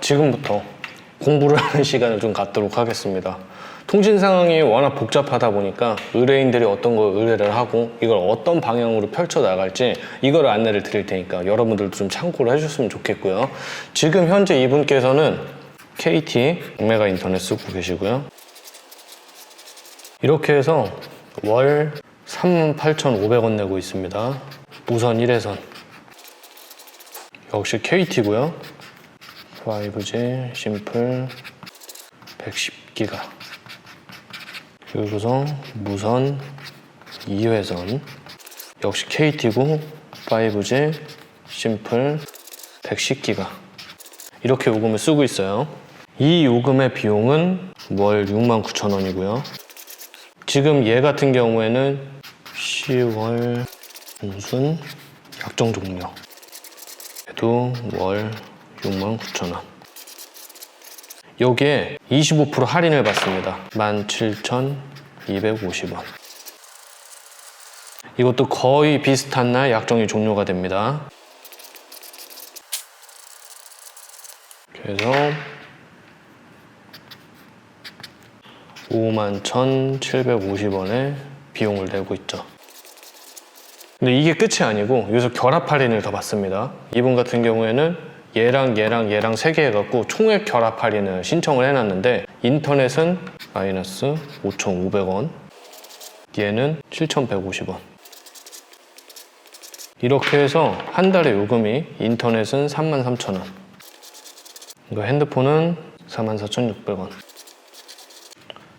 지금부터 공부를 하는 시간을 좀 갖도록 하겠습니다. 통신 상황이 워낙 복잡하다 보니까 의뢰인들이 어떤 걸 의뢰를 하고 이걸 어떤 방향으로 펼쳐 나갈지 이걸 안내를 드릴 테니까 여러분들도 좀 참고를 해주셨으면 좋겠고요. 지금 현재 이분께서는 KT 메가 인터넷 쓰고 계시고요. 이렇게 해서 월 38,500원 내고 있습니다. 무선 1회선 역시 KT고요. 5G 심플 110기가 그리고서 무선 2회선 역시 KT고 5G 심플 110기가 이렇게 요금을 쓰고 있어요. 이 요금의 비용은 월 69,000원이고요. 지금 얘 같은 경우에는 10월 중순 약정 종료 얘도 월 69,000원. 여기에 25% 할인을 받습니다. 17,250원. 이것도 거의 비슷한 날 약정이 종료가 됩니다. 그래서 51,750원의 비용을 내고 있죠. 근데 이게 끝이 아니고 여기서 결합 할인을 더 받습니다. 이분 같은 경우에는 얘랑 3개 해갖고 총액 결합 할인을 신청을 해놨는데 인터넷은 마이너스 5,500원, 얘는 7,150원. 이렇게 해서 한 달에 요금이 인터넷은 33,000원, 그러니까 핸드폰은 44,600원,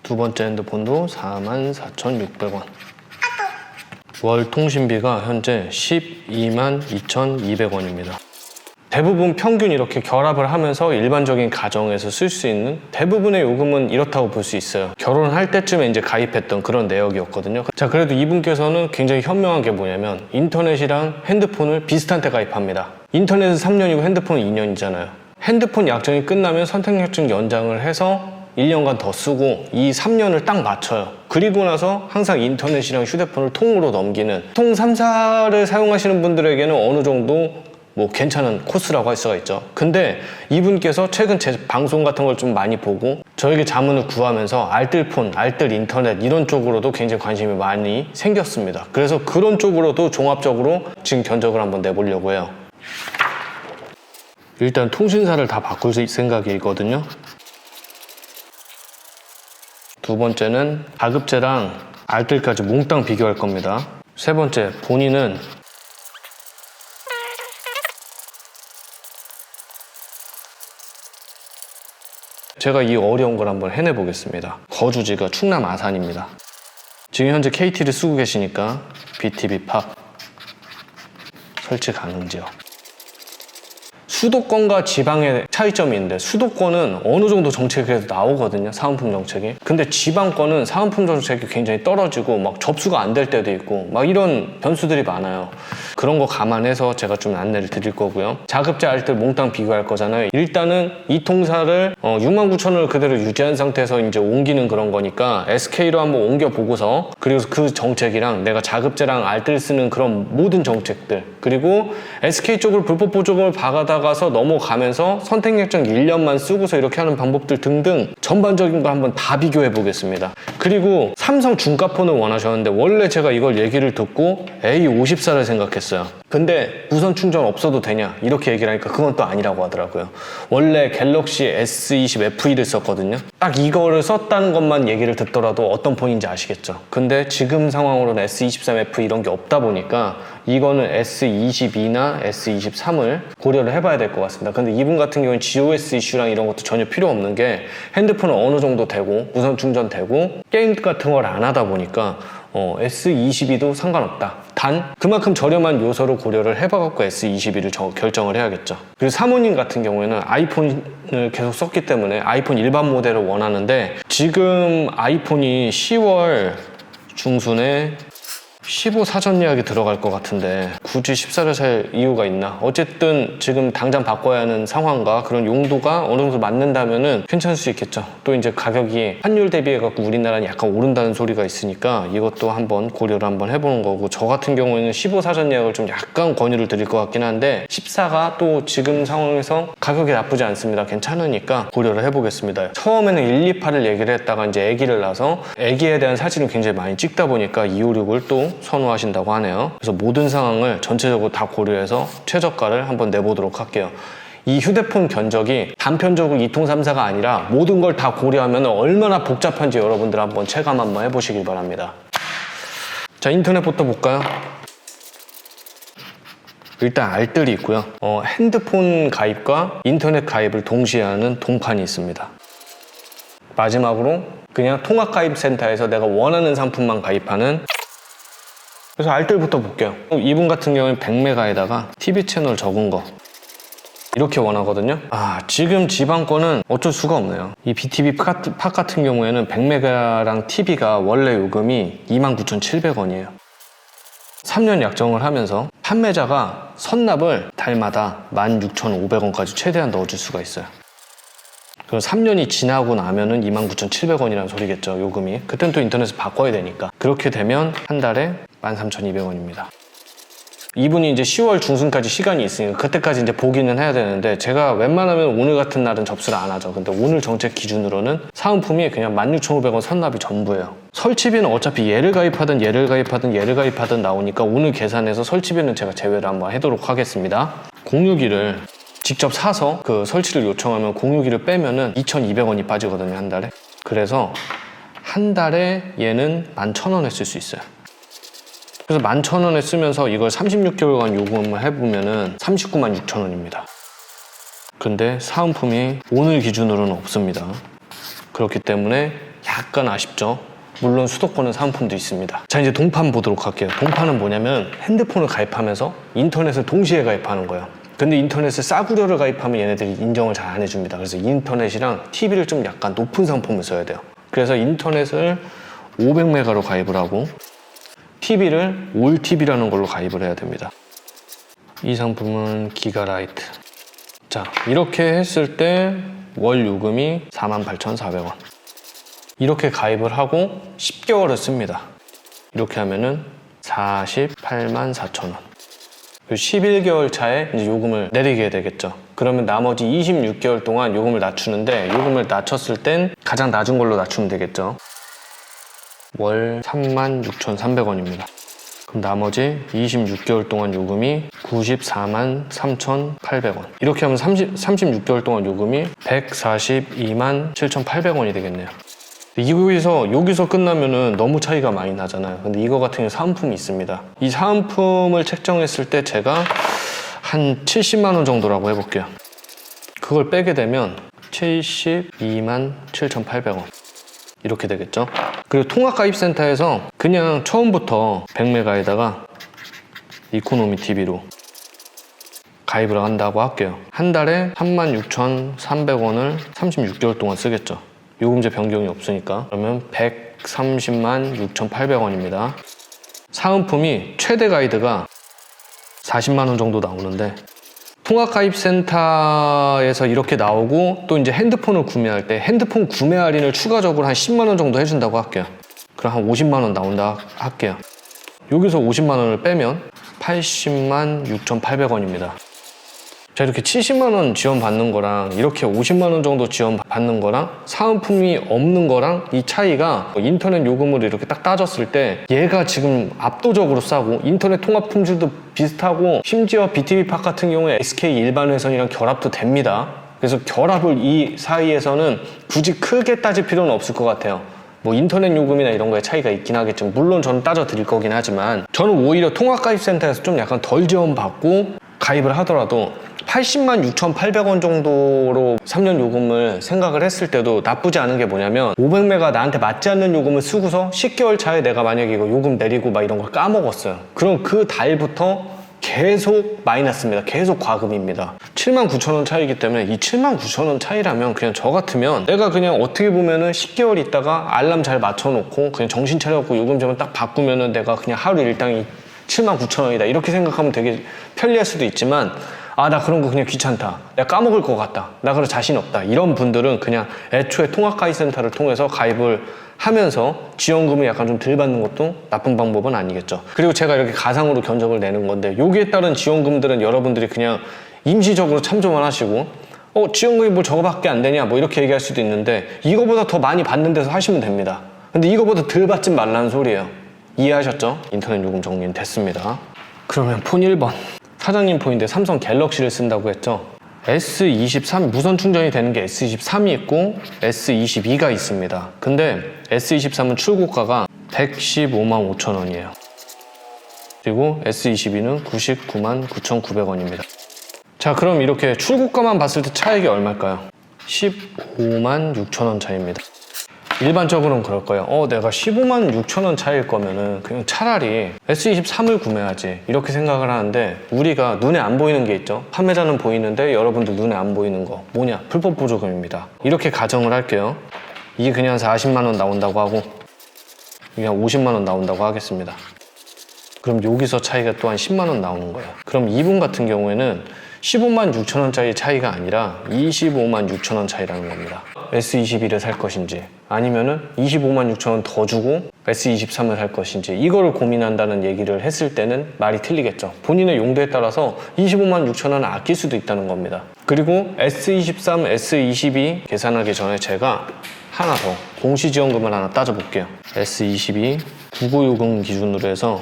두 번째 핸드폰도 44,600원. 월 통신비가 현재 122,200원입니다. 대부분 평균 이렇게 결합을 하면서 일반적인 가정에서 쓸 수 있는 대부분의 요금은 이렇다고 볼 수 있어요. 결혼할 때쯤에 이제 가입했던 그런 내역이었거든요. 자, 그래도 이분께서는 굉장히 현명한 게 뭐냐면 인터넷이랑 핸드폰을 비슷한 때 가입합니다. 인터넷은 3년이고 핸드폰은 2년이잖아요. 핸드폰 약정이 끝나면 선택약정 연장을 해서 1년간 더 쓰고 이 3년을 딱 맞춰요. 그리고 나서 항상 인터넷이랑 휴대폰을 통으로 넘기는 통 3사를 사용하시는 분들에게는 어느 정도 뭐 괜찮은 코스라고 할 수가 있죠. 근데 이분께서 최근 제 방송 같은 걸 좀 많이 보고 저에게 자문을 구하면서 알뜰폰, 알뜰 인터넷 이런 쪽으로도 굉장히 관심이 많이 생겼습니다. 그래서 그런 쪽으로도 종합적으로 지금 견적을 한번 내보려고 해요. 일단 통신사를 다 바꿀 생각이거든요. 두 번째는 가급제랑 알뜰까지 몽땅 비교할 겁니다. 세 번째, 본인은 제가 이 어려운 걸 한번 해내 보겠습니다. 거주지가 충남 아산입니다. 지금 현재 KT를 쓰고 계시니까 BTV 팝 설치 가능 지역. 수도권과 지방의 차이점이 있는데 수도권은 어느 정도 정책이 그래도 나오거든요. 사은품 정책이. 근데 지방권은 사은품 정책이 굉장히 떨어지고 막 접수가 안 될 때도 있고 막 이런 변수들이 많아요. 그런 거 감안해서 제가 좀 안내를 드릴 거고요. 자급제 알뜰 몽땅 비교할 거잖아요. 일단은 이 통사를 69,000원을 그대로 유지한 상태에서 이제 옮기는 그런 거니까 SK로 한번 옮겨 보고서 그리고 그 정책이랑 내가 자급제랑 알뜰 쓰는 그런 모든 정책들 그리고 SK 쪽을 불법 보조금을 박아다가서 넘어가면서 선택약정 1년만 쓰고서 이렇게 하는 방법들 등등 전반적인 걸 한번 다 비교해 보겠습니다. 그리고 삼성 중가폰을 원하셨는데 원래 제가 이걸 얘기를 듣고 A54를 생각했어요. 근데 무선 충전 없어도 되냐 이렇게 얘기를 하니까 그건 또 아니라고 하더라고요. 원래 갤럭시 S20FE를 썼거든요. 딱 이거를 썼다는 것만 얘기를 듣더라도 어떤 폰인지 아시겠죠. 근데 지금 상황으로는 S23F 이런 게 없다 보니까 이거는 S22나 S23을 고려를 해봐야 될 것 같습니다. 근데 이분 같은 경우는 GOS 이슈랑 이런 것도 전혀 필요 없는 게 핸드폰은 어느 정도 되고 무선 충전 되고 게임 같은 걸 안 하다 보니까 S22도 상관없다. 단 그만큼 저렴한 요소를 고려를 해봐갖고 S22를 결정을 해야겠죠. 그리고 사모님 같은 경우에는 아이폰을 계속 썼기 때문에 아이폰 일반 모델을 원하는데 지금 아이폰이 10월 중순에 15 사전 예약이 들어갈 것 같은데 굳이 14를 살 이유가 있나? 어쨌든 지금 당장 바꿔야 하는 상황과 그런 용도가 어느 정도 맞는다면은 괜찮을 수 있겠죠. 또 이제 가격이 환율 대비해갖고 우리나라는 약간 오른다는 소리가 있으니까 이것도 한번 고려를 한번 해보는 거고, 저 같은 경우에는 15 사전 예약을 좀 약간 권유를 드릴 것 같긴 한데 14가 또 지금 상황에서 가격이 나쁘지 않습니다. 괜찮으니까 고려를 해보겠습니다. 처음에는 128을 얘기를 했다가 이제 아기를 낳아서 아기에 대한 사진을 굉장히 많이 찍다 보니까 256을 또 선호하신다고 하네요. 그래서 모든 상황을 전체적으로 다 고려해서 최저가를 한번 내보도록 할게요. 이 휴대폰 견적이 단편적으로 2통 3사가 아니라 모든 걸 다 고려하면 얼마나 복잡한지 여러분들 한번 체감 한번 해보시길 바랍니다. 자, 인터넷부터 볼까요? 일단 알뜰이 있고요. 핸드폰 가입과 인터넷 가입을 동시에 하는 동판이 있습니다. 마지막으로 그냥 통합가입센터에서 내가 원하는 상품만 가입하는, 그래서 알뜰부터 볼게요. 이분 같은 경우는 100메가에다가 TV 채널 적은 거 이렇게 원하거든요. 지금 지방권은 어쩔 수가 없네요. 이 BTV 팟 같은 경우에는 100메가랑 TV가 원래 요금이 29,700원이에요. 3년 약정을 하면서 판매자가 선납을 달마다 16,500원까지 최대한 넣어줄 수가 있어요. 그럼 3년이 지나고 나면은 29,700원이라는 소리겠죠, 요금이. 그땐 또 인터넷을 바꿔야 되니까. 그렇게 되면 한 달에 13,200원입니다. 이분이 이제 10월 중순까지 시간이 있으니까 그때까지 이제 보기는 해야 되는데, 제가 웬만하면 오늘 같은 날은 접수를 안 하죠. 근데 오늘 정책 기준으로는 사은품이 그냥 16,500원 선납이 전부예요. 설치비는 어차피 얘를 가입하든 얘를 가입하든 얘를 가입하든 나오니까 오늘 계산해서 설치비는 제가 제외를 한번 하도록 하겠습니다. 공유기를 직접 사서 그 설치를 요청하면 공유기를 빼면은 2,200원이 빠지거든요, 한 달에. 그래서 한 달에 얘는 11,000원에 쓸 수 있어요. 그래서 11,000원에 쓰면서 이걸 36개월간 요금을 해보면은 396,000원입니다. 근데 사은품이 오늘 기준으로는 없습니다. 그렇기 때문에 약간 아쉽죠. 물론 수도권은 사은품도 있습니다. 자, 이제 동판 보도록 할게요. 동판은 뭐냐면 핸드폰을 가입하면서 인터넷을 동시에 가입하는 거예요. 근데 인터넷을 싸구려를 가입하면 얘네들이 인정을 잘 안 해줍니다. 그래서 인터넷이랑 TV를 좀 약간 높은 상품을 써야 돼요. 그래서 인터넷을 500메가로 가입을 하고 TV를 올 TV라는 걸로 가입을 해야 됩니다. 이 상품은 기가라이트. 자, 이렇게 했을 때 월 요금이 48,400원. 이렇게 가입을 하고 10개월을 씁니다. 이렇게 하면은 484,000원. 11개월 차에 이제 요금을 내리게 되겠죠. 그러면 나머지 26개월 동안 요금을 낮추는데, 요금을 낮췄을 땐 가장 낮은 걸로 낮추면 되겠죠. 월 36,300원입니다. 그럼 나머지 26개월 동안 요금이 943,3,800원. 이렇게 하면 36개월 동안 요금이 1,427,800원이 되겠네요. 여기서 끝나면은 너무 차이가 많이 나잖아요. 근데 이거 같은 경우 사은품이 있습니다. 이 사은품을 책정했을 때 제가 한 70만 원 정도라고 해볼게요. 그걸 빼게 되면 727,800원. 이렇게 되겠죠. 그리고 통합가입센터에서 그냥 처음부터 100메가에다가 이코노미 TV로 가입을 한다고 할게요. 한 달에 36,300원을 36개월 동안 쓰겠죠. 요금제 변경이 없으니까. 그러면 1,306,800원입니다. 사은품이 최대 가이드가 40만 원 정도 나오는데, 통합가입센터에서 이렇게 나오고 또 이제 핸드폰을 구매할 때 핸드폰 구매 할인을 추가적으로 한 10만 원 정도 해준다고 할게요. 그럼 한 50만 원 나온다 할게요. 여기서 50만 원을 빼면 806,800원입니다. 자, 이렇게 70만 원 지원받는 거랑 이렇게 50만 원 정도 지원받는 거랑 사은품이 없는 거랑 이 차이가, 인터넷 요금으로 이렇게 딱 따졌을 때 얘가 지금 압도적으로 싸고 인터넷 통합 품질도 비슷하고, 심지어 BTV 팟 같은 경우에 SK 일반회선이랑 결합도 됩니다. 그래서 결합을 이 사이에서는 굳이 크게 따질 필요는 없을 것 같아요. 뭐 인터넷 요금이나 이런 거에 차이가 있긴 하겠지만, 물론 저는 따져 드릴 거긴 하지만, 저는 오히려 통합가입센터에서 좀 약간 덜 지원받고 가입을 하더라도 806,800원 정도로 3년 요금을 생각을 했을 때도 나쁘지 않은 게 뭐냐면, 500메가 나한테 맞지 않는 요금을 쓰고서 10개월 차에 내가 만약에 이거 요금 내리고 막 이런 걸 까먹었어요. 그럼 그 달부터 계속 마이너스입니다. 계속 과금입니다. 79,000원 차이기 때문에 이 79,000원 차이라면 그냥 저 같으면 내가 그냥 어떻게 보면은 10개월 있다가 알람 잘 맞춰놓고 그냥 정신 차려갖고 요금제만 딱 바꾸면은 내가 그냥 하루 일당이 79,000원이다 이렇게 생각하면 되게 편리할 수도 있지만 아, 나 그런 거 그냥 귀찮다. 내가 까먹을 것 같다. 나 그럴 자신 없다. 이런 분들은 그냥 애초에 통합가입센터를 통해서 가입을 하면서 지원금을 약간 좀 덜 받는 것도 나쁜 방법은 아니겠죠. 그리고 제가 이렇게 가상으로 견적을 내는 건데 여기에 따른 지원금들은 여러분들이 그냥 임시적으로 참조만 하시고 지원금이 뭐 저거밖에 안 되냐 뭐 이렇게 얘기할 수도 있는데 이거보다 더 많이 받는 데서 하시면 됩니다. 근데 이거보다 덜 받지 말라는 소리예요. 이해하셨죠? 인터넷 요금 정리는 됐습니다. 그러면 폰 1번. 사장님 포인데 삼성 갤럭시를 쓴다고 했죠. S23 무선 충전이 되는 게 S23이 있고 S22가 있습니다. 근데 S23은 출고가가 115만 5천 원이에요. 그리고 S22는 99만 9,900원입니다. 자, 그럼 이렇게 출고가만 봤을 때 차익이 얼마일까요? 15만 6천 원 차이입니다. 일반적으로는 그럴 거예요. 내가 15만 6천 원 차이일 거면은 그냥 차라리 S23을 구매하지 이렇게 생각을 하는데 우리가 눈에 안 보이는 게 있죠. 판매자는 보이는데 여러분들 눈에 안 보이는 거 뭐냐? 불법 보조금입니다. 이렇게 가정을 할게요. 이게 그냥 40만 원 나온다고 하고 그냥 50만 원 나온다고 하겠습니다. 그럼 여기서 차이가 또한 10만 원 나오는 거예요. 그럼 이분 같은 경우에는 15만 6천 원짜리 차이가 아니라 25만 6천 원 차이라는 겁니다. S22를 살 것인지 아니면은 25만 6천 원 더 주고 S23을 살 것인지 이거를 고민한다는 얘기를 했을 때는 말이 틀리겠죠. 본인의 용도에 따라서 25만 6천 원을 아낄 수도 있다는 겁니다. 그리고 S23, S22 계산하기 전에 제가 하나 더 공시지원금을 하나 따져볼게요. S22 국고요금 기준으로 해서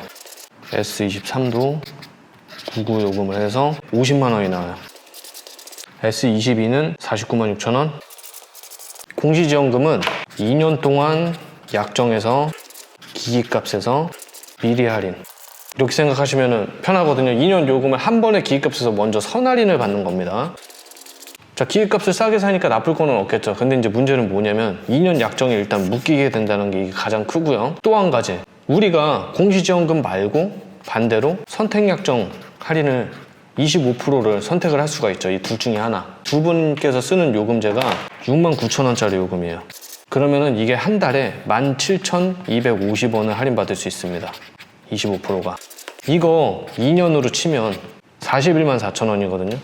S23도 국고요금을 해서 50만 원이 나와요. S22는 49만 6천 원. 공시지원금은 2년 동안 약정에서 기기값에서 미리 할인 이렇게 생각하시면 편하거든요. 2년 요금을 한 번에 기기값에서 먼저 선할인을 받는 겁니다. 자, 기기값을 싸게 사니까 나쁠 거는 없겠죠. 근데 이제 문제는 뭐냐면 2년 약정이 일단 묶이게 된다는 게 이게 가장 크고요. 또 한 가지 우리가 공시지원금 말고 반대로 선택약정 할인을 25%를 선택을 할 수가 있죠. 이 둘 중에 하나. 두 분께서 쓰는 요금제가 6만 9천 원짜리 요금이에요. 그러면은 이게 한 달에 17,250원을 할인받을 수 있습니다. 25%가. 이거 2년으로 치면 41만 4천 원이거든요.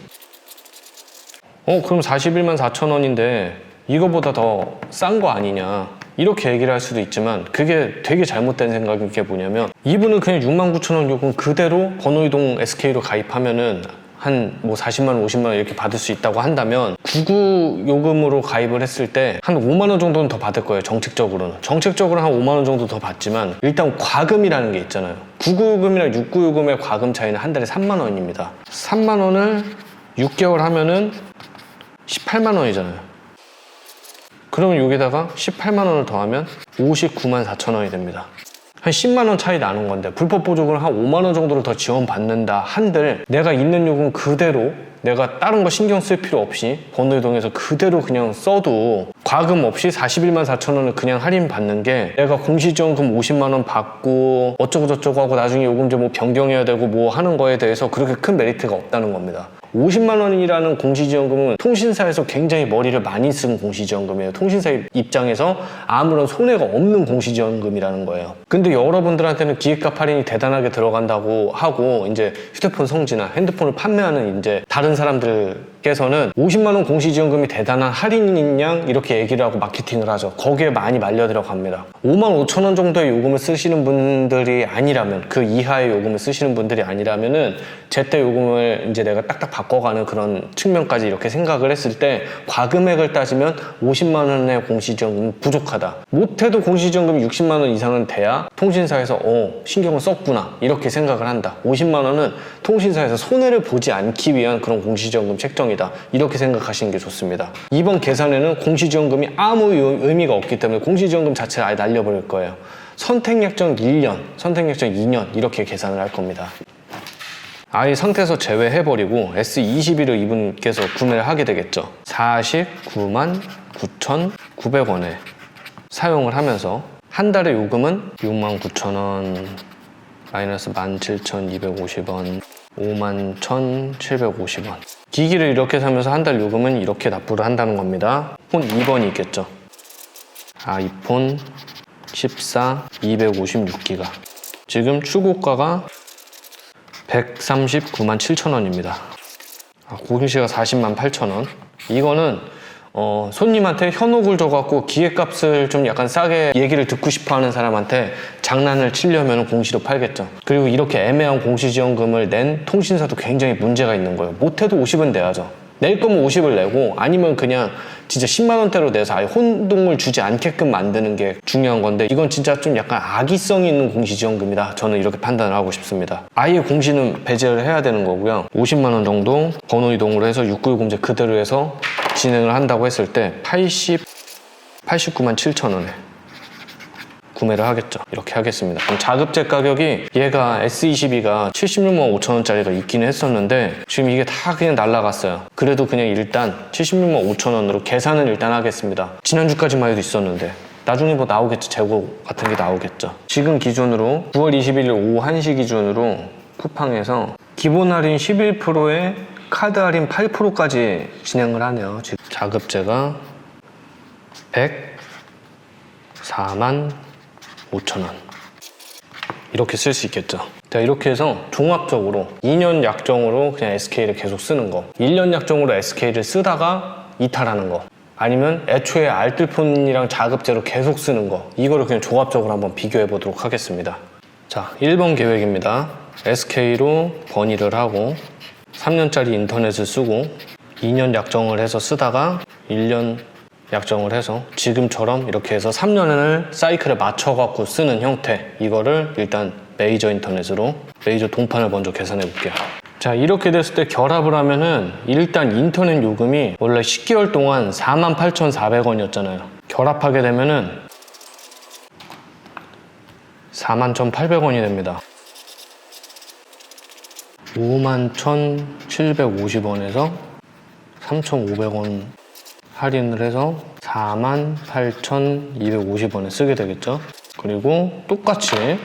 그럼 41만 4천 원인데 이거보다 더 싼 거 아니냐. 이렇게 얘기를 할 수도 있지만 그게 되게 잘못된 생각인 게 뭐냐면 이분은 그냥 6만 9천 원 요금 그대로 번호이동 SK로 가입하면은 한 뭐 40만 원, 50만 원 이렇게 받을 수 있다고 한다면 구구 요금으로 가입을 했을 때 한 5만 원 정도는 더 받을 거예요. 정책적으로는. 정책적으로 한 5만 원 정도 더 받지만 일단 과금이라는 게 있잖아요. 구구 요금이랑 육구 요금의 과금 차이는 한 달에 3만 원입니다. 3만 원을 6개월 하면은 18만 원이잖아요. 그러면 여기다가 18만 원을 더하면 59만 4천 원이 됩니다. 한 10만 원 차이 나는 건데 불법 보조금을 한 5만 원 정도를 더 지원받는다 한들 내가 있는 요금 그대로 내가 다른 거 신경 쓸 필요 없이 번호이동해서 그대로 그냥 써도 과금 없이 41만 4천 원을 그냥 할인받는 게 내가 공시지원금 50만 원 받고 어쩌고 저쩌고 하고 나중에 요금제 뭐 변경해야 되고 뭐 하는 거에 대해서 그렇게 큰 메리트가 없다는 겁니다. 50만 원이라는 공시지원금은 통신사에서 굉장히 머리를 많이 쓴 공시지원금이에요. 통신사 입장에서 아무런 손해가 없는 공시지원금이라는 거예요. 근데 여러분들한테는 기획값 할인이 대단하게 들어간다고 하고 이제 휴대폰 성지나 핸드폰을 판매하는 이제 다른 사람들께서는 50만 원 공시지원금이 대단한 할인인 양 이렇게 얘기를 하고 마케팅을 하죠. 거기에 많이 말려 들어갑니다. 5만 5천 원 정도의 요금을 쓰시는 분들이 아니라면 그 이하의 요금을 쓰시는 분들이 아니라면은 제때 요금을 이제 내가 딱딱 바꿔가는 그런 측면까지 이렇게 생각을 했을 때 과금액을 따지면 50만 원의 공시지원금은 부족하다. 못해도 공시지원금 60만 원 이상은 돼야 통신사에서 신경을 썼구나 이렇게 생각을 한다. 50만 원은 통신사에서 손해를 보지 않기 위한 그런 공시지원금 책정이다. 이렇게 생각하시는 게 좋습니다. 이번 계산에는 공시지원금이 아무 의미가 없기 때문에 공시지원금 자체를 아예 날려버릴 거예요. 선택약정 1년, 선택약정 2년 이렇게 계산을 할 겁니다. 아예 상태에서 제외해버리고 S22를 이분께서 구매를 하게 되겠죠. 49만 9,900원에 사용을 하면서 한 달의 요금은 6만 9천 원 마이너스 17,250원 51,750원. 기기를 이렇게 사면서 한 달 요금은 이렇게 납부를 한다는 겁니다. 폰 2번이 있겠죠. 아이폰 14 256기가. 지금 출고가가 139만 7천원입니다. 공시가 40만 8천원. 이거는 손님한테 현혹을 줘갖고 기계값을 좀 약간 싸게 얘기를 듣고 싶어하는 사람한테 장난을 치려면 공시로 팔겠죠. 그리고 이렇게 애매한 공시지원금을 낸 통신사도 굉장히 문제가 있는 거예요. 못해도 50은 내야죠. 낼 거면 50을 내고, 아니면 그냥 진짜 10만 원대로 내서 아예 혼동을 주지 않게끔 만드는 게 중요한 건데, 이건 진짜 좀 약간 악의성이 있는 공시지원금이다. 저는 이렇게 판단을 하고 싶습니다. 아예 공시는 배제를 해야 되는 거고요. 50만 원 정도 번호 이동으로 해서 6910제 그대로 해서 진행을 한다고 했을 때 89만 7천원에 구매를 하겠죠. 이렇게 하겠습니다. 그럼 자급제 가격이, 얘가 S22가 76만 5천원짜리가 있긴 했었는데 지금 이게 다 그냥 날라갔어요. 그래도 그냥 일단 76만 5천원으로 계산은 일단 하겠습니다. 지난주까지만 해도 있었는데 나중에 뭐 나오겠죠. 재고 같은 게 나오겠죠. 지금 기준으로 9월 21일 오후 1시 기준으로 쿠팡에서 기본 할인 11%에 카드 할인 8%까지 진행을 하네요. 지금 자급제가 104만 5천원 이렇게 쓸 수 있겠죠. 자, 이렇게 해서 종합적으로 2년 약정으로 그냥 SK를 계속 쓰는 거, 1년 약정으로 SK를 쓰다가 이탈하는 거, 아니면 애초에 알뜰폰이랑 자급제로 계속 쓰는 거, 이거를 그냥 종합적으로 한번 비교해 보도록 하겠습니다. 자, 1번 계획입니다. SK로 번의를 하고 3년짜리 인터넷을 쓰고 2년 약정을 해서 쓰다가 1년 약정을 해서 지금처럼 이렇게 해서 3년을 사이클에 맞춰갖고 쓰는 형태, 이거를 일단 메이저 인터넷으로, 메이저 동판을 먼저 계산해 볼게요. 자, 이렇게 됐을 때 결합을 하면은 일단 인터넷 요금이 원래 10개월 동안 48,400원이었잖아요. 결합하게 되면은 41,800원이 됩니다. 51,750원에서 3,500원 할인을 해서 48,250원에 쓰게 되겠죠. 그리고 똑같이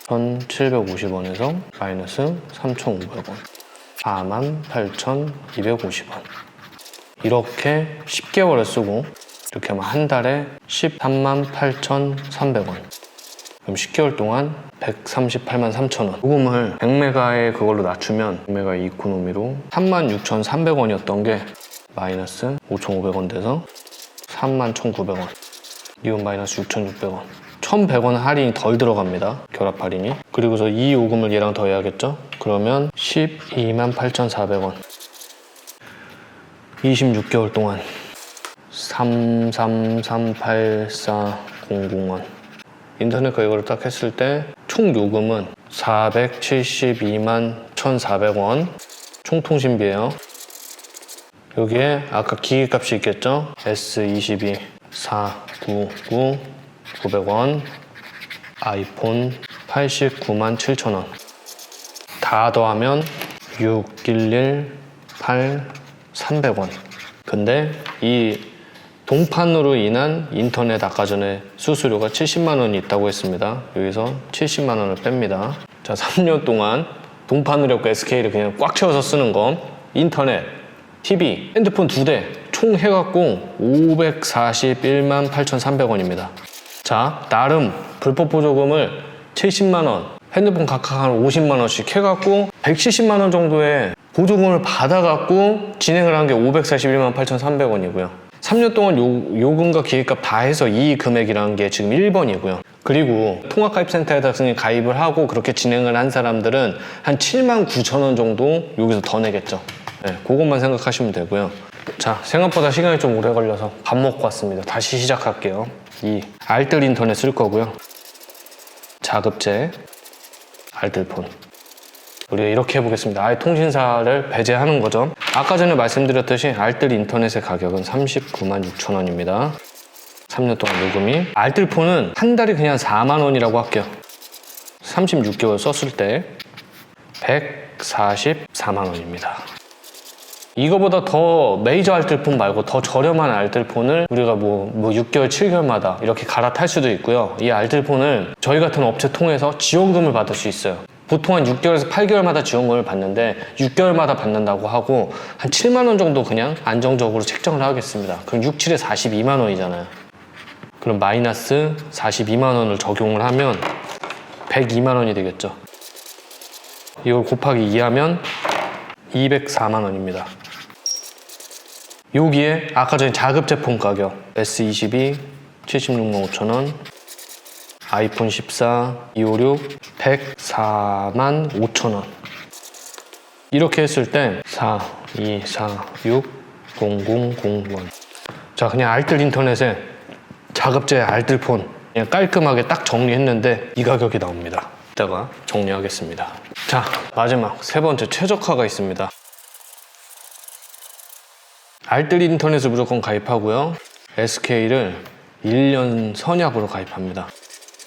1,750원에서 마이너스 3,500원, 48,250원. 이렇게 10개월을 쓰고 이렇게 하면 한 달에 138,300원. 그럼 10개월 동안 138만 3천원. 요금을 100메가에 그걸로 낮추면 100메가 이코노미로 36,300원이었던 게 마이너스 5,500원 돼서 31,900원. 이건 마이너스 6,600원. 1,100원 할인이 덜 들어갑니다. 결합 할인이. 그리고서 이 요금을 얘랑 더해야겠죠? 그러면 128,400원. 26개월 동안 3338,400원. 인터넷과 이거를 딱 했을 때 총 요금은 472만 1,400원. 총통신비예요. 여기에 아까 기기값이 있겠죠? S22 499 900원, 아이폰 89만 7천원. 다 더하면 611 8 300원. 근데 이 동판으로 인한 인터넷 아까 전에 수수료가 70만 원이 있다고 했습니다. 여기서 70만 원을 뺍니다. 자, 3년 동안 동판으로 SK를 그냥 꽉 채워서 쓰는 거, 인터넷, TV, 핸드폰 2대 총 해갖고 541만 8,300원입니다. 자, 나름 불법 보조금을 70만 원, 핸드폰 각각 한 50만 원씩 해갖고 170만 원 정도의 보조금을 받아갖고 진행을 한 게 541만 8,300원이고요. 3년 동안 요금과 기획값 다 해서 이 금액이라는 게 지금 1번이고요. 그리고 통합가입센터에다 가입을 하고 그렇게 진행을 한 사람들은 한 7만 9천 원 정도 여기서 더 내겠죠. 네, 그것만 생각하시면 되고요. 자, 생각보다 시간이 좀 오래 걸려서 밥 먹고 왔습니다. 다시 시작할게요. 이 알뜰 인터넷 쓸 거고요. 자급제, 알뜰폰. 우리가 이렇게 해보겠습니다. 아예 통신사를 배제하는 거죠. 아까 전에 말씀드렸듯이 알뜰 인터넷의 가격은 39만 6천 원입니다. 3년 동안 요금이. 알뜰폰은 한 달에 그냥 4만 원이라고 할게요. 36개월 썼을 때 144만 원입니다. 이거보다 더 메이저 알뜰폰 말고 더 저렴한 알뜰폰을 우리가 뭐 6개월, 7개월마다 이렇게 갈아탈 수도 있고요. 이 알뜰폰을 저희 같은 업체 통해서 지원금을 받을 수 있어요. 보통 한 6개월에서 8개월마다 지원금을 받는데 6개월마다 받는다고 하고 한 7만 원 정도 그냥 안정적으로 책정을 하겠습니다. 그럼 6, 7에 42만 원이잖아요. 그럼 마이너스 42만 원을 적용을 하면 102만 원이 되겠죠. 이걸 곱하기 2하면 204만 원입니다. 여기에 아까 전에 자급 제품 가격 S22 76만 5천 원, 아이폰 14 256 104만 5천 원. 이렇게 했을 때 4, 2, 4, 6, 0, 0, 0, 1. 자, 그냥 알뜰 인터넷에 자급제 알뜰폰 그냥 깔끔하게 딱 정리했는데 이 가격이 나옵니다. 이따가 정리하겠습니다. 자, 마지막 세 번째 최저가가 있습니다. 알뜰 인터넷을 무조건 가입하고요. SK를 1년 선약으로 가입합니다.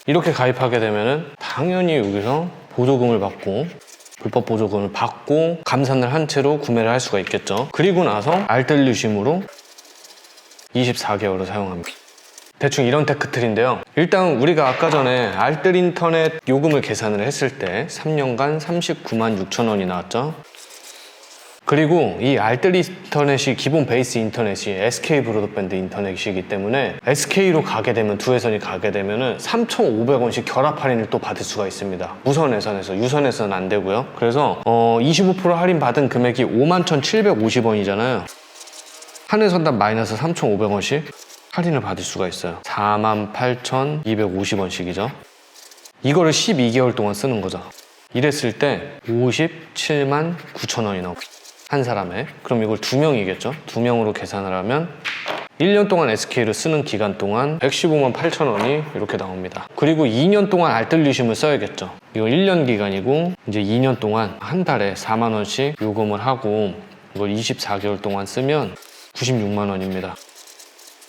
이렇게 가입하게 되면은 당연히 여기서 보조금을 받고 불법 보조금을 받고 감산을 한 채로 구매를 할 수가 있겠죠. 그리고 나서 알뜰 유심으로 24개월을 사용합니다. 대충 이런 테크틀인데요. 일단 우리가 아까 전에 알뜰 인터넷 요금을 계산을 했을 때 3년간 39만 6천 원이 나왔죠. 그리고 이 알뜰 인터넷이 기본 베이스 인터넷이 SK 브로드밴드 인터넷이기 때문에 SK로 가게 되면 두 회선이 가게 되면은 3,500원씩 결합 할인을 또 받을 수가 있습니다. 무선 회선에서 유선에서는 안 되고요. 그래서 25% 할인 받은 금액이 51,750원이잖아요. 한 회선당 마이너스 3,500원씩 할인을 받을 수가 있어요. 48,250원씩이죠. 이거를 12개월 동안 쓰는 거죠. 이랬을 때 57만 9천 원이 나옵니다. 한 사람에. 그럼 이걸 2명이겠죠? 2명으로 계산을 하면 1년 동안 SK를 쓰는 기간 동안 115만 8천 원이 이렇게 나옵니다. 그리고 2년 동안 알뜰 유심을 써야겠죠. 이거 1년 기간이고 이제 2년 동안 한 달에 4만 원씩 요금을 하고 이걸 24개월 동안 쓰면 96만 원입니다.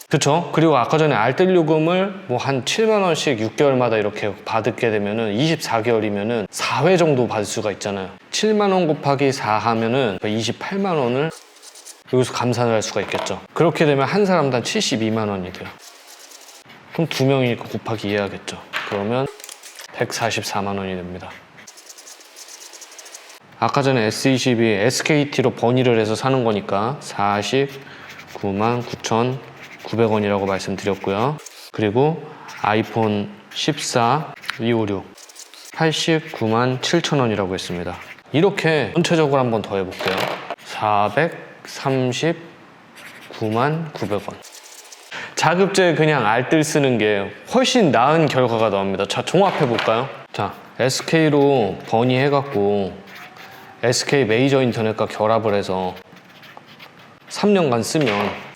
그쵸? 그리고 아까 전에 알뜰 요금을 뭐 한 7만 원씩 6개월마다 이렇게 받게 되면은 24개월이면은 4회 정도 받을 수가 있잖아요. 7만 원 곱하기 4 하면은 28만 원을 여기서 감산을 할 수가 있겠죠. 그렇게 되면 한 사람당 72만 원이 돼요. 그럼 2명이니까 곱하기 2 해야겠죠. 그러면 144만 원이 됩니다. 아까 전에 S22 SKT로 번의를 해서 사는 거니까 49만 9,900원이라고 말씀드렸고요. 그리고 아이폰 14 256 89만 7천원이라고 했습니다. 이렇게 전체적으로 한번 더 해볼게요. 439만 900원. 자급제 그냥 알뜰 쓰는 게 훨씬 나은 결과가 나옵니다. 자, 종합해볼까요? 자, SK로 번의해갖고 SK 메이저 인터넷과 결합을 해서 3년간 쓰면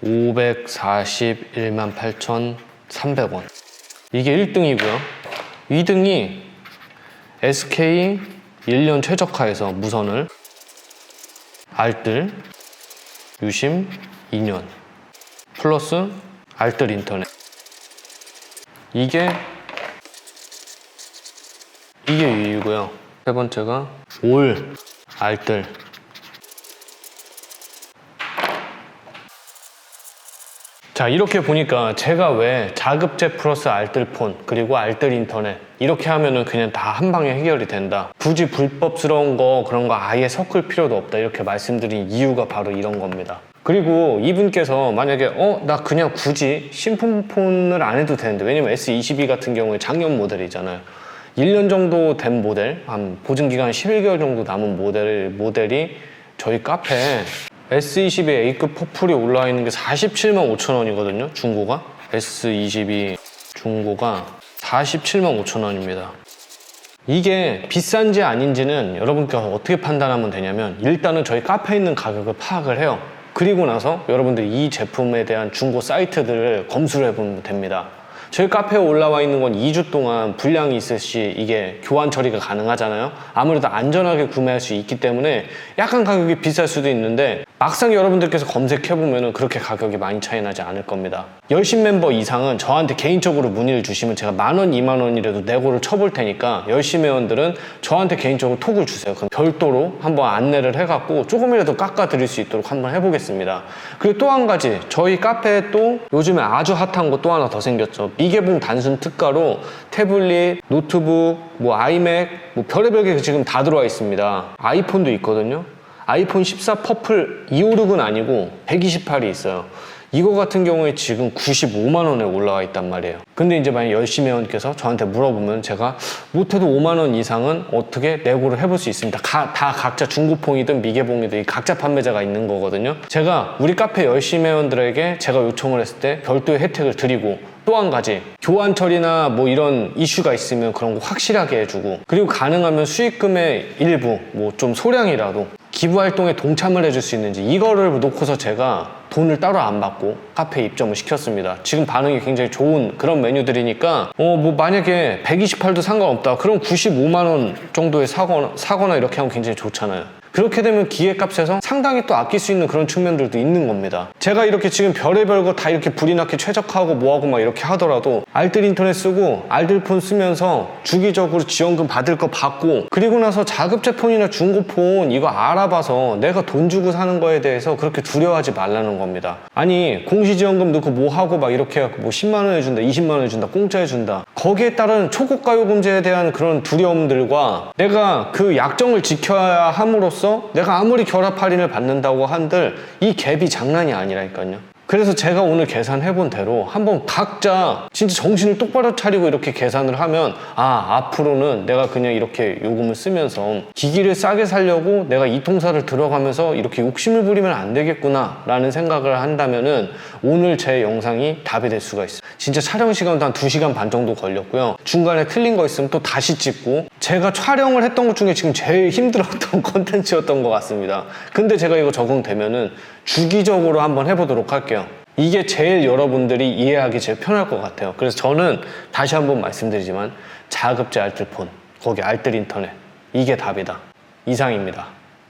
541만 8,300원. 이게 1등이고요. 2등이 SK 1년 최저가에서 무선을 알뜰 유심 2년 플러스 알뜰 인터넷. 이게 2위고요. 세 번째가 올 알뜰. 자, 이렇게 보니까 제가 왜 자급제 플러스 알뜰폰 그리고 알뜰 인터넷 이렇게 하면은 그냥 다 한 방에 해결이 된다, 굳이 불법스러운 거 그런 거 아예 섞을 필요도 없다, 이렇게 말씀드린 이유가 바로 이런 겁니다. 그리고 이분께서 만약에 나 그냥 굳이 신품폰을 안 해도 되는데, 왜냐면 S22 같은 경우에 작년 모델이잖아요. 1년 정도 된 모델, 한 보증기간 11개월 정도 남은 모델이 저희 카페에 S22 A급 퍼플이 올라와 있는 게 47만 5천 원이거든요. 중고가 S22 중고가 47만 5천 원입니다. 이게 비싼지 아닌지는 여러분께서 어떻게 판단하면 되냐면, 일단은 저희 카페에 있는 가격을 파악을 해요. 그리고 나서 여러분들이 이 제품에 대한 중고 사이트들을 검수를 해보면 됩니다. 저희 카페에 올라와 있는 건 2주 동안 불량이 있을 시 이게 교환 처리가 가능하잖아요. 아무래도 안전하게 구매할 수 있기 때문에 약간 가격이 비쌀 수도 있는데, 막상 여러분들께서 검색해보면 그렇게 가격이 많이 차이 나지 않을 겁니다. 열심 멤버 이상은 저한테 개인적으로 문의를 주시면 제가 10,000원, 20,000원이라도 내고를 쳐볼 테니까 열심 회원들은 저한테 개인적으로 톡을 주세요. 그럼 별도로 한번 안내를 해갖고 조금이라도 깎아드릴 수 있도록 한번 해보겠습니다. 그리고 또 한 가지, 저희 카페에 또 요즘에 아주 핫한 거 또 하나 더 생겼죠. 미개봉 단순 특가로 태블릿, 노트북, 뭐 아이맥, 뭐 별의별 게 지금 다 들어와 있습니다. 아이폰도 있거든요. 아이폰 14 퍼플 256은 아니고 128이 있어요. 이거 같은 경우에 지금 95만 원에 올라와 있단 말이에요. 근데 이제 만약 열심히 회원께서 저한테 물어보면 제가 못해도 5만 원 이상은 어떻게 내고를 해볼 수 있습니다. 다 각자 중고폰이든 미개봉이든 각자 판매자가 있는 거거든요. 제가 우리 카페 열심히 회원들에게 제가 요청을 했을 때 별도의 혜택을 드리고, 또 한 가지, 교환 처리나 뭐 이런 이슈가 있으면 그런 거 확실하게 해주고, 그리고 가능하면 수익금의 일부, 뭐 좀 소량이라도 기부 활동에 동참을 해줄 수 있는지, 이거를 놓고서 제가 돈을 따로 안 받고 카페에 입점을 시켰습니다. 지금 반응이 굉장히 좋은 그런 메뉴들이니까 뭐 만약에 128도 상관없다, 그럼 95만 원 정도에 사거나 이렇게 하면 굉장히 좋잖아요. 그렇게 되면 기계값에서 상당히 또 아낄 수 있는 그런 측면들도 있는 겁니다. 제가 이렇게 지금 별의별 거 다 이렇게 불이 나게 최적화하고 뭐하고 막 이렇게 하더라도 알뜰 인터넷 쓰고 알뜰폰 쓰면서 주기적으로 지원금 받을 거 받고, 그리고 나서 자급제폰이나 중고폰 이거 알아봐서 내가 돈 주고 사는 거에 대해서 그렇게 두려워하지 말라는 겁니다. 아니 공시지원금 넣고 뭐하고 막 이렇게 해갖고 뭐 10만 원 해준다, 20만 원 해준다, 공짜 해준다, 거기에 따른 초고가 요금제에 대한 그런 두려움들과 내가 그 약정을 지켜야 함으로써 내가 아무리 결합 할인을 받는다고 한들 이 갭이 장난이 아니라니까요. 그래서 제가 오늘 계산해본 대로 한번 각자 진짜 정신을 똑바로 차리고 이렇게 계산을 하면, 앞으로는 내가 그냥 이렇게 요금을 쓰면서 기기를 싸게 사려고 내가 이 통사를 들어가면서 이렇게 욕심을 부리면 안 되겠구나 라는 생각을 한다면은 오늘 제 영상이 답이 될 수가 있어요. 진짜 촬영 시간도 한 2시간 반 정도 걸렸고요. 중간에 틀린 거 있으면 또 다시 찍고, 제가 촬영을 했던 것 중에 지금 제일 힘들었던 콘텐츠였던 것 같습니다. 근데 제가 이거 적응되면은 주기적으로 한번 해보도록 할게요. 이게 제일 여러분들이 이해하기 제일 편할 것 같아요. 그래서 저는 다시 한번 말씀드리지만 자급제 알뜰폰, 거기 알뜰 인터넷, 이게 답이다. 이상입니다.